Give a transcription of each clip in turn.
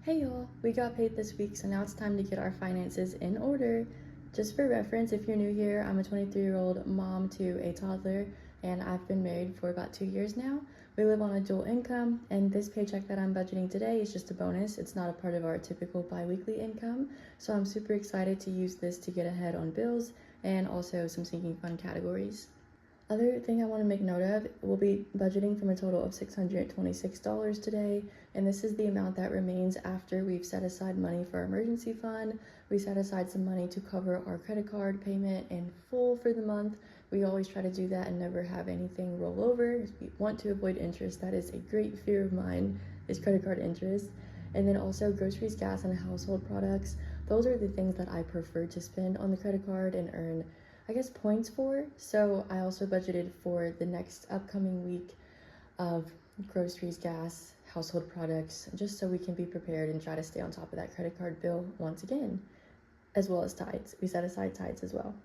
Hey y'all, we got paid this week, so now it's time to get our finances in order. Just for reference, if you're new here, I'm a 23-year-old mom to a toddler, and I've been married for about 2 years now. We live on a dual income, and this paycheck that I'm budgeting today is just a bonus. It's not a part of our typical bi-weekly income, so I'm super excited to use this to get ahead on bills and also some sinking fund categories. Other thing I want to make note of, we'll be budgeting from a total of $626 today, and this is the amount that remains after we've set aside money for our emergency fund. We set aside some money to cover our credit card payment in full for the month. We always try to do that and never have anything roll over. We want to avoid interest. That is a great fear of mine, is credit card interest. And then also groceries, gas, and household products. Those are the things that I prefer to spend on the credit card and earn points for. So I also budgeted for the next upcoming week of groceries, gas, household products, just so we can be prepared and try to stay on top of that credit card bill once again, as well as tithes. We set aside tithes as well.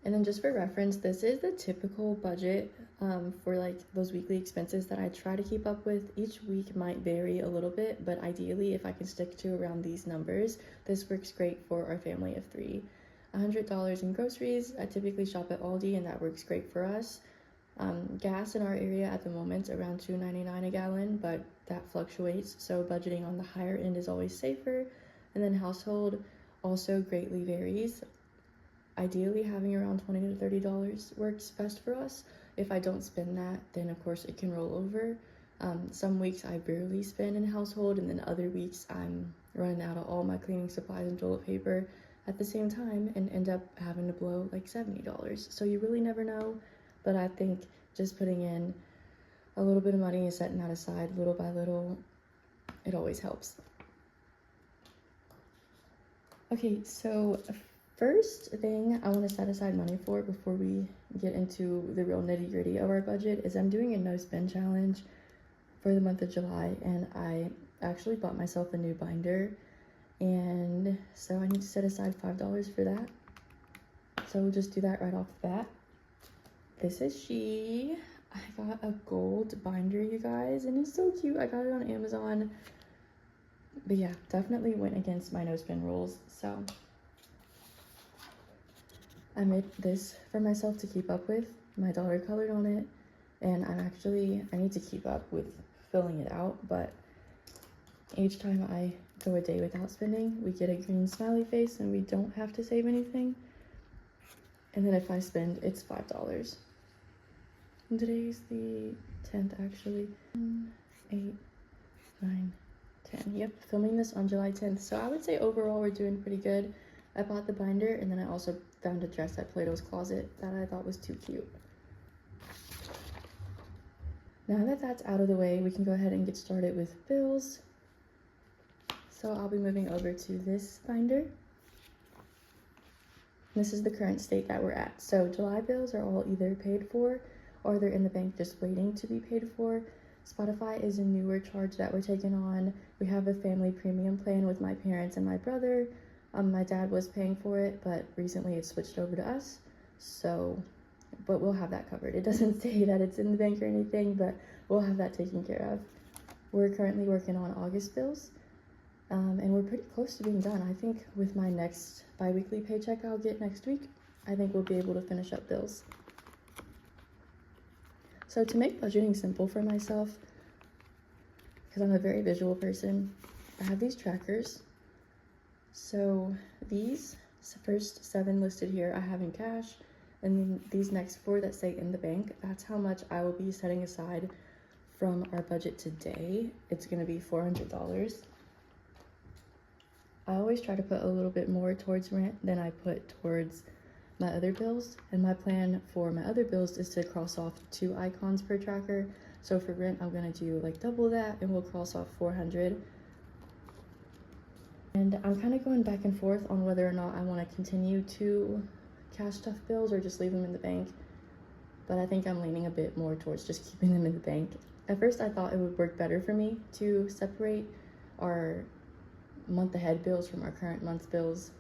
And then just for reference, this is the typical budget for like those weekly expenses that I try to keep up with. Each week might vary a little bit, but ideally if I can stick to around these numbers, this works great for our family of 3. $100 in groceries. I typically shop at Aldi, and that works great for us. Gas in our area at the moment around $2.99 a gallon, but that fluctuates, so budgeting on the higher end is always safer. And then household also greatly varies. Ideally having around $20 to $30 works best for us. If I don't spend that, then of course it can roll over. Some weeks I barely spend in household, and then other weeks I'm running out of all my cleaning supplies and toilet paper at the same time and end up having to blow like $70. So you really never know, but I think just putting in a little bit of money and setting that aside little by little, it always helps. Okay, so first thing I want to set aside money for before we get into the real nitty-gritty of our budget is I'm doing a no spend challenge for the month of July, and I actually bought myself a new binder. And so I need to set aside $5 for that. So we'll just do that right off the bat. This is she. I got a gold binder, you guys, and it's so cute. I got it on Amazon. But yeah, definitely went against my no spend rules. So I made this for myself to keep up with. My daughter colored on it, and I need to keep up with filling it out, but each time I go a day without spending, we get a green smiley face and we don't have to save anything. And then if I spend, it's $5. And today's the 10th actually. 8, 9, 10. Yep, filming this on July 10th. So I would say overall we're doing pretty good. I bought the binder, and then I also found a dress at Plato's Closet that I thought was too cute. Now that that's out of the way, we can go ahead and get started with bills. So I'll be moving over to this binder. This is the current state that we're at. So July bills are all either paid for or they're in the bank just waiting to be paid for. Spotify is a newer charge that we're taking on. We have a family premium plan with my parents and my brother. My dad was paying for it, but recently it switched over to us. But we'll have that covered. It doesn't say that it's in the bank or anything, but we'll have that taken care of. We're currently working on August bills. And we're pretty close to being done. I think with my next bi-weekly paycheck I'll get next week, I think we'll be able to finish up bills. So to make budgeting simple for myself, because I'm a very visual person, I have these trackers. So these first 7 listed here I have in cash, and then these next 4 that say in the bank, that's how much I will be setting aside from our budget today. It's going to be $400. I always try to put a little bit more towards rent than I put towards my other bills. And my plan for my other bills is to cross off 2 icons per tracker. So for rent, I'm gonna do like double that, and we'll cross off 400. And I'm kind of going back and forth on whether or not I want to continue to cash stuff bills or just leave them in the bank. But I think I'm leaning a bit more towards just keeping them in the bank. At first, I thought it would work better for me to separate our month ahead bills from our current month's bills,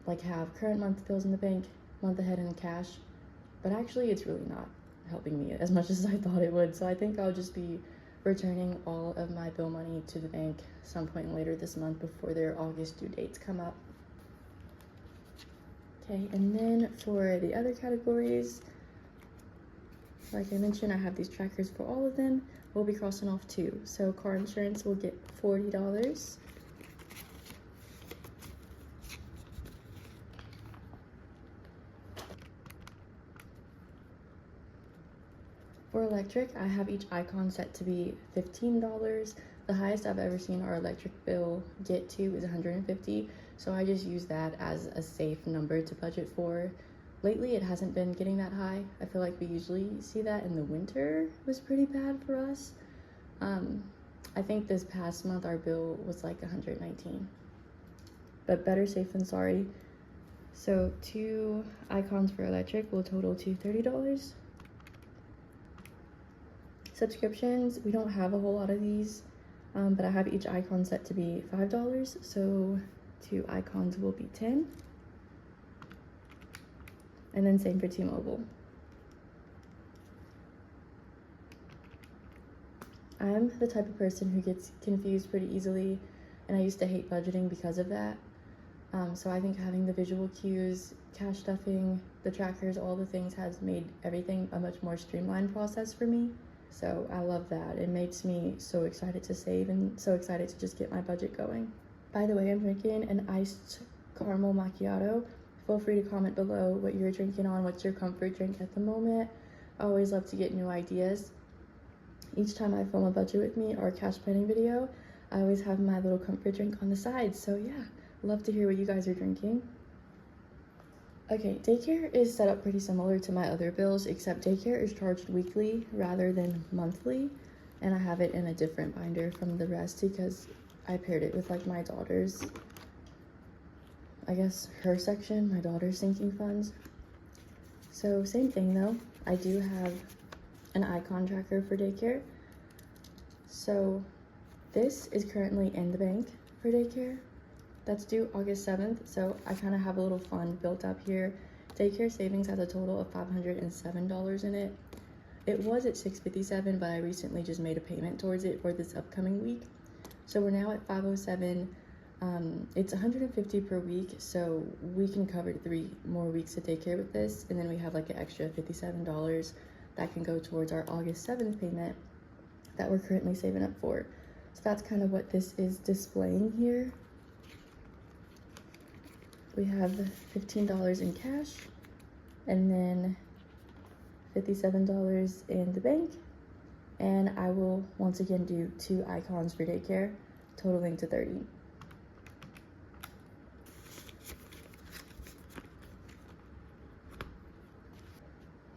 like have current month bills in the bank, month ahead in cash, but actually it's really not helping me as much as I thought it would. So I think I'll just be returning all of my bill money to the bank some point later this month before their August due dates come up. Okay, and then for the other categories, like I mentioned, I have these trackers for all of them. We'll be crossing off 2. So car insurance will get $40. For electric, I have each icon set to be $15. The highest I've ever seen our electric bill get to is $150, so I just use that as a safe number to budget for. Lately, it hasn't been getting that high. I feel like we usually see that in the winter was pretty bad for us. I think this past month our bill was like $119, but better safe than sorry. So 2 icons for electric will total to $30. Subscriptions, we don't have a whole lot of these, but I have each icon set to be $5, so 2 icons will be $10. And then same for T-Mobile. I'm the type of person who gets confused pretty easily, and I used to hate budgeting because of that. So I think having the visual cues, cash stuffing, the trackers, all the things has made everything a much more streamlined process for me. So I love that. It makes me so excited to save and so excited to just get my budget going. By the way, I'm drinking an iced caramel macchiato. Feel free to comment below what you're drinking on, what's your comfort drink at the moment. I always love to get new ideas. Each time I film a budget with me or a cash planning video, I always have my little comfort drink on the side. So yeah, love to hear what you guys are drinking. Okay, daycare is set up pretty similar to my other bills, except daycare is charged weekly rather than monthly, and I have it in a different binder from the rest because I paired it with like my daughter's, I guess her section, my daughter's sinking funds. So same thing though, I do have an icon tracker for daycare. So this is currently in the bank for daycare. That's due August 7th, so I kind of have a little fund built up here. Daycare savings has a total of $507 in it. It was at $657, but I recently just made a payment towards it for this upcoming week. So we're now at $507. It's $150 per week, so we can cover 3 more weeks of daycare with this, and then we have like an extra $57 that can go towards our August 7th payment that we're currently saving up for. So that's kind of what this is displaying here. We have $15 in cash, and then $57 in the bank, and I will once again do 2 icons for daycare, totaling to $30.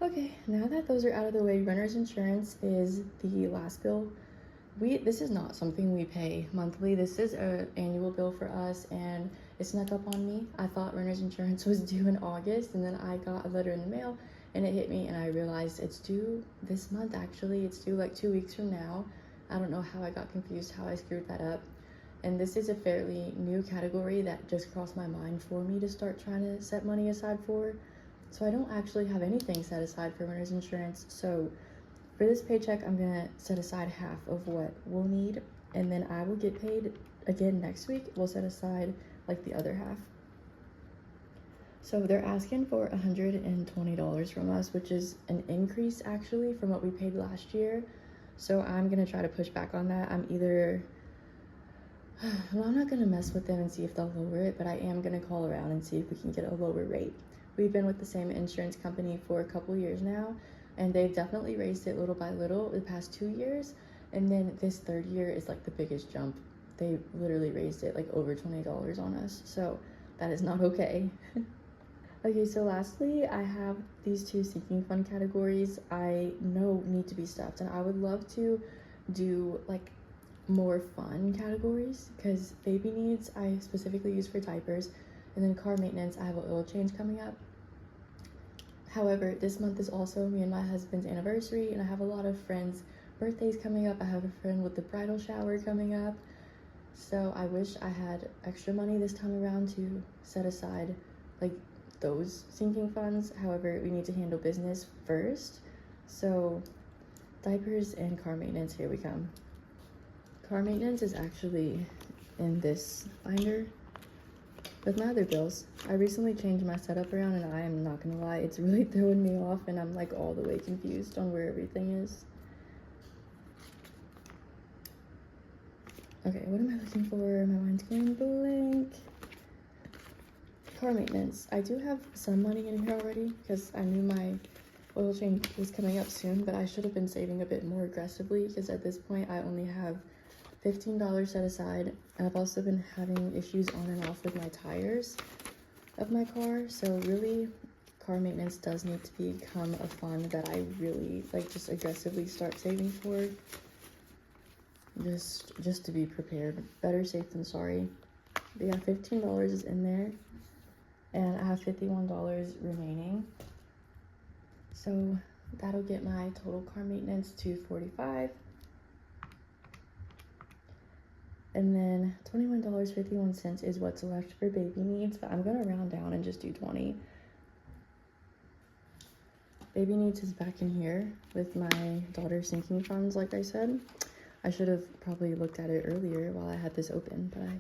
Okay, now that those are out of the way, renter's insurance is the last bill. This is not something we pay monthly. This is an annual bill for us, and it snuck up on me. I thought renter's insurance was due in August, and then I got a letter in the mail, and it hit me, and I realized it's due this month, actually. It's due like 2 weeks from now. I don't know how I got confused, how I screwed that up. And this is a fairly new category that just crossed my mind for me to start trying to set money aside for. So I don't actually have anything set aside for renter's insurance. So for this paycheck, I'm gonna set aside half of what we'll need, and then I will get paid again next week. We'll set aside like the other half. So they're asking for $120 from us, which is an increase actually from what we paid last year. So I'm gonna try to push back on that. Well, I'm not gonna mess with them and see if they'll lower it, but I am gonna call around and see if we can get a lower rate. We've been with the same insurance company for a couple years now, and they've definitely raised it little by little the past 2 years, and then this 3rd year is like the biggest jump. They literally raised it like over $20 on us, so that is not okay. Okay, so lastly, I have these 2 sinking fund categories I know need to be stuffed, and I would love to do like more fun categories, because baby needs I specifically use for diapers, and then car maintenance, I have an oil change coming up. However, this month is also me and my husband's anniversary, and I have a lot of friends' birthdays coming up. I have a friend with the bridal shower coming up. So I wish I had extra money this time around to set aside like those sinking funds. However, we need to handle business first. So Diapers and car maintenance, here we come. Car maintenance is actually in this binder with my other bills. I recently changed my setup around and I am not gonna lie, it's really throwing me off and I'm like all the way confused on where everything is. Okay, what am I looking for? My mind's going blank. Car maintenance. I do have some money in here already because I knew my oil change was coming up soon, but I should have been saving a bit more aggressively because at this point I only have $15 set aside, and I've also been having issues on and off with my tires of my car, so really car maintenance does need to become a fund that I really like just aggressively start saving for, just to be prepared. Better safe than sorry. But yeah, $15 is in there and I have $51 remaining, so that'll get my total car maintenance to $45. And then $21.51 is what's left for baby needs, but I'm gonna round down and just do 20. Baby needs is back in here with my daughter's sinking funds, like I said. I should have probably looked at it earlier while I had this open, but I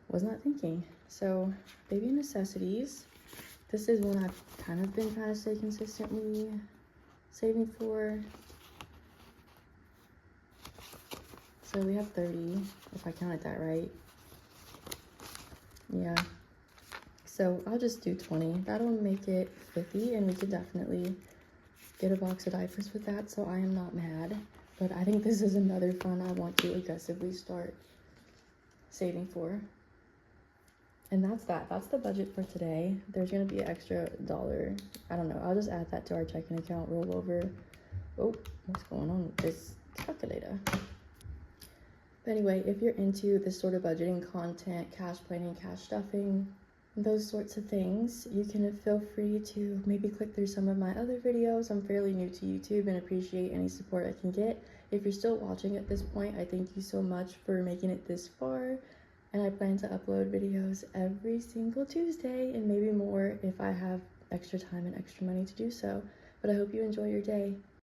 was not thinking. So, baby necessities. This is one I've kind of been trying to stay consistently saving for. So we have 30, if I counted that right. Yeah. So I'll just do 20. That'll make it 50, and we could definitely get a box of diapers with that, so I am not mad. But I think this is another fund I want to aggressively start saving for. And that's that. That's the budget for today. There's gonna be an extra $1. I don't know. I'll just add that to our checking account rollover. Oh, what's going on with this calculator? But anyway, if you're into this sort of budgeting content, cash planning, cash stuffing, those sorts of things, you can feel free to maybe click through some of my other videos. I'm fairly new to YouTube and appreciate any support I can get. If you're still watching at this point, I thank you so much for making it this far. And I plan to upload videos every single Tuesday and maybe more if I have extra time and extra money to do so. But I hope you enjoy your day.